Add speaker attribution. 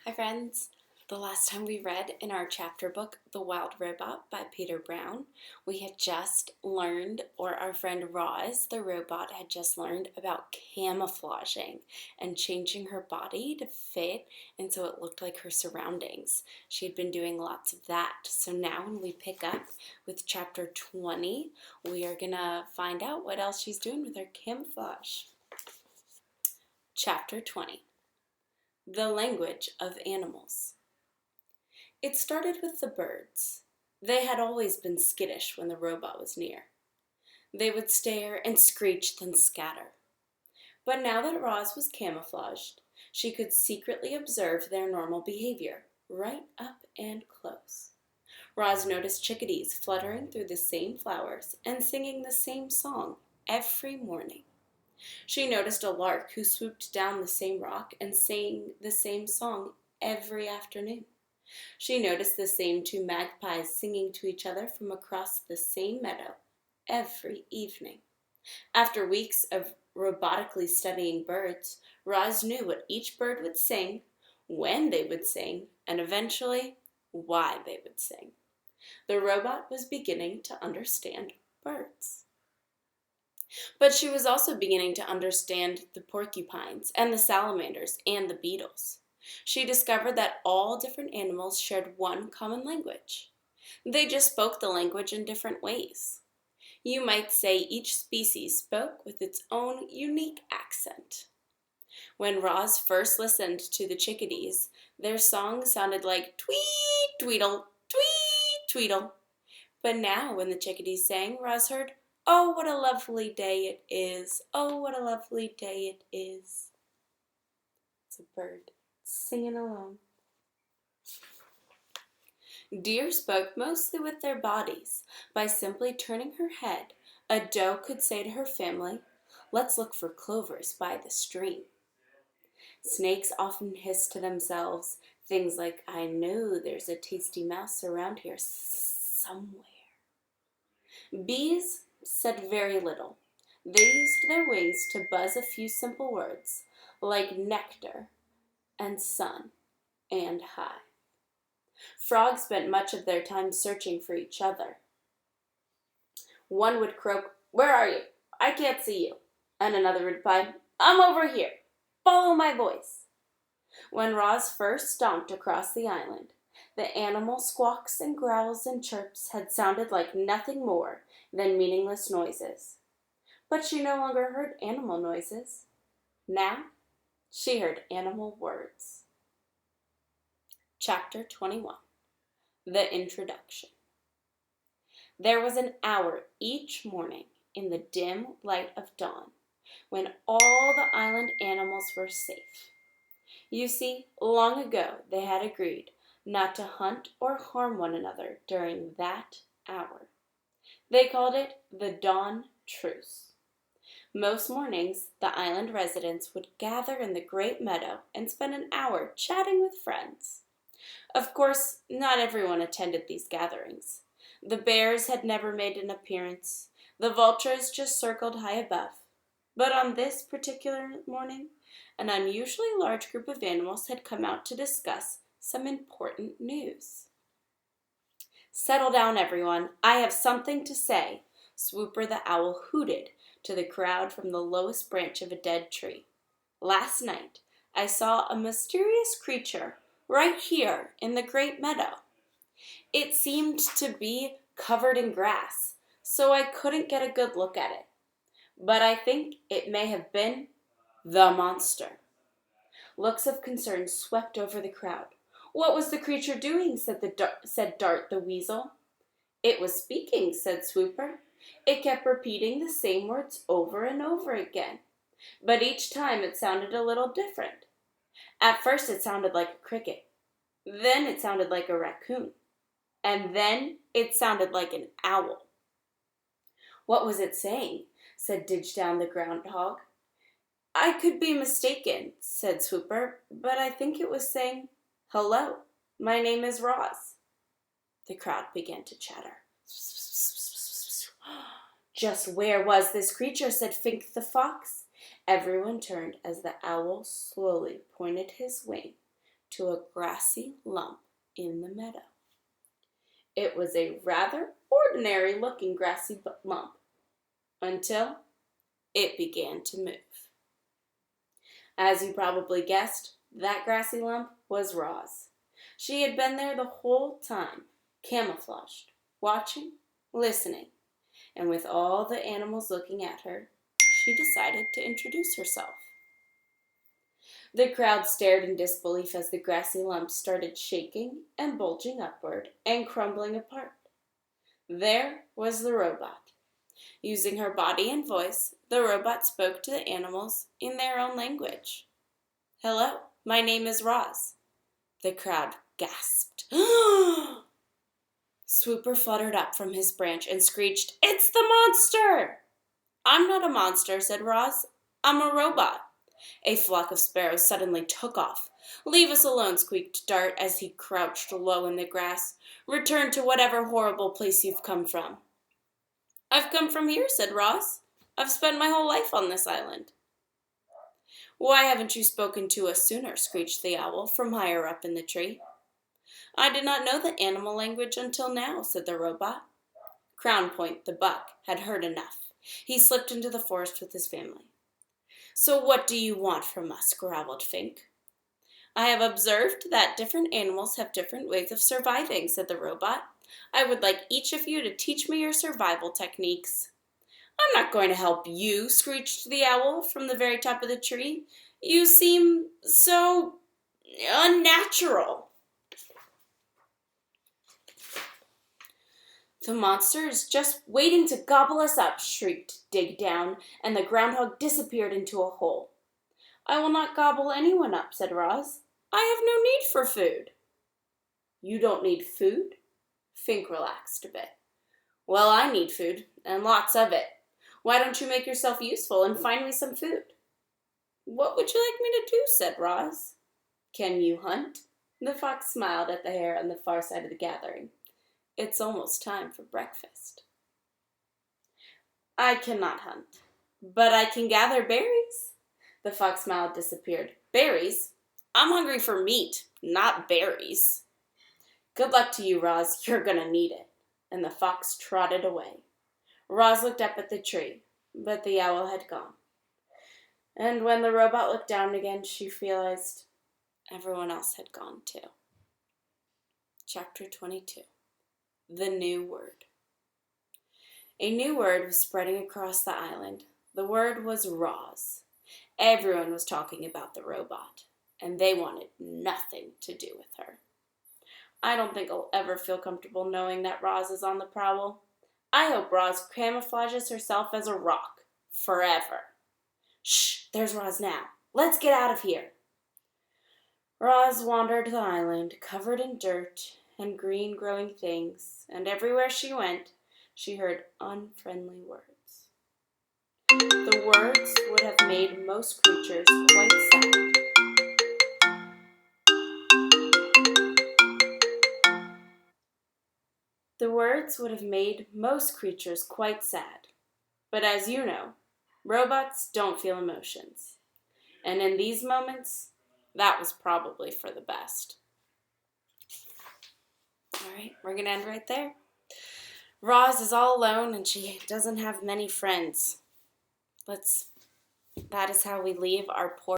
Speaker 1: Hi friends! The last time we read in our chapter book, The Wild Robot by Peter Brown, we had just learned, or our friend Roz, the robot, had just learned about camouflaging and changing her body to fit and so it looked like her surroundings. She had been doing lots of that. So now when we pick up with chapter 20, we are going to find out what else she's doing with her camouflage. Chapter 20. The Language of Animals. It started with the birds. They had always been skittish when the robot was near. They would stare and screech, then scatter. But now that Roz was camouflaged, she could secretly observe their normal behavior, right up and close. Roz noticed chickadees fluttering through the same flowers and singing the same song every morning. She noticed a lark who swooped down the same rock and sang the same song every afternoon. She noticed the same two magpies singing to each other from across the same meadow every evening. After weeks of robotically studying birds, Roz knew what each bird would sing, when they would sing, and eventually why they would sing. The robot was beginning to understand birds. But she was also beginning to understand the porcupines and the salamanders and the beetles. She discovered that all different animals shared one common language. They just spoke the language in different ways. You might say each species spoke with its own unique accent. When Roz first listened to the chickadees, their song sounded like tweet, tweedle, tweet, tweedle. But now when the chickadees sang, Roz heard, "Oh, what a lovely day it is. Oh, what a lovely day it is." It's a bird singing along. Deer spoke mostly with their bodies. By simply turning her head, a doe could say to her family, "Let's look for clovers by the stream." Snakes often hissed to themselves things like, "I know there's a tasty mouse around here somewhere." Bees said very little. They used their wings to buzz a few simple words, like nectar and sun and hive. Frogs spent much of their time searching for each other. One would croak, "Where are you? I can't see you." And another would reply, "I'm over here. Follow my voice." When Roz first stomped across the island, the animal squawks and growls and chirps had sounded like nothing more than meaningless noises. But she no longer heard animal noises. Now she heard animal words. Chapter 21. The Introduction. There was an hour each morning in the dim light of dawn when all the island animals were safe. You see, long ago they had agreed not to hunt or harm one another during that hour. They called it the Dawn Truce. Most mornings, the island residents would gather in the great meadow and spend an hour chatting with friends. Of course, not everyone attended these gatherings. The bears had never made an appearance. The vultures just circled high above. But on this particular morning, an unusually large group of animals had come out to discuss some important news. "Settle down, everyone. I have something to say," Swooper the owl hooted to the crowd from the lowest branch of a dead tree. "Last night I saw a mysterious creature right here in the great meadow. It seemed to be covered in grass, so I couldn't get a good look at it. But I think it may have been the monster." Looks of concern swept over the crowd. "What was the creature doing?" said Dart the weasel. "It was speaking," said Swooper. "It kept repeating the same words over and over again. But each time it sounded a little different. At first it sounded like a cricket. Then it sounded like a raccoon. And then it sounded like an owl." "What was it saying?" said Didgedown the groundhog. "I could be mistaken," said Swooper, "but I think it was saying, 'Hello, my name is Roz.'" The crowd began to chatter. "Just where was this creature?" said Fink the fox. Everyone turned as the owl slowly pointed his wing to a grassy lump in the meadow. It was a rather ordinary-looking grassy lump until it began to move. As you probably guessed, that grassy lump was Roz. She had been there the whole time, camouflaged, watching, listening, and with all the animals looking at her, she decided to introduce herself. The crowd stared in disbelief as the grassy lump started shaking and bulging upward and crumbling apart. There was the robot. Using her body and voice, the robot spoke to the animals in their own language. "Hello, my name is Roz." The crowd gasped. Swooper fluttered up from his branch and screeched, "It's the monster!" "I'm not a monster," said Roz. "I'm a robot." A flock of sparrows suddenly took off. "Leave us alone," squeaked Dart as he crouched low in the grass. "Return to whatever horrible place you've come from." "I've come from here," said Roz. "I've spent my whole life on this island." "Why haven't you spoken to us sooner?" screeched the owl from higher up in the tree. "I did not know the animal language until now," said the robot. Crown Point, the buck, had heard enough. He slipped into the forest with his family. "So what do you want from us?" growled Fink. "I have observed that different animals have different ways of surviving," said the robot. "I would like each of you to teach me your survival techniques." "I'm not going to help you," screeched the owl from the very top of the tree. "You seem so unnatural." "The monster is just waiting to gobble us up," shrieked Dig Down, and the groundhog disappeared into a hole. "I will not gobble anyone up," said Roz. "I have no need for food." "You don't need food?" Fink relaxed a bit. "Well, I need food, and lots of it. Why don't you make yourself useful and find me some food?" "What would you like me to do?" said Roz. "Can you hunt?" The fox smiled at the hare on the far side of the gathering. "It's almost time for breakfast." "I cannot hunt, but I can gather berries." The fox smile disappeared. "Berries? I'm hungry for meat, not berries." "Good luck to you, Roz. You're gonna need it." And the fox trotted away. Roz looked up at the tree, but the owl had gone. And when the robot looked down again, she realized everyone else had gone too. Chapter 22. The New Word. A new word was spreading across the island. The word was Roz. Everyone was talking about the robot, and they wanted nothing to do with her. I don't think I'll ever feel comfortable knowing that Roz is on the prowl. I hope Roz camouflages herself as a rock, forever. Shh, there's Roz now. Let's get out of here. Roz wandered the island, covered in dirt and green growing things, and everywhere she went, she heard unfriendly words. The words would have made most creatures quite sad. The words would have made most creatures quite sad. But as you know, robots don't feel emotions. And in these moments, that was probably for the best. All right, we're going to end right there. Roz is all alone and she doesn't have many friends. That is how we leave our poor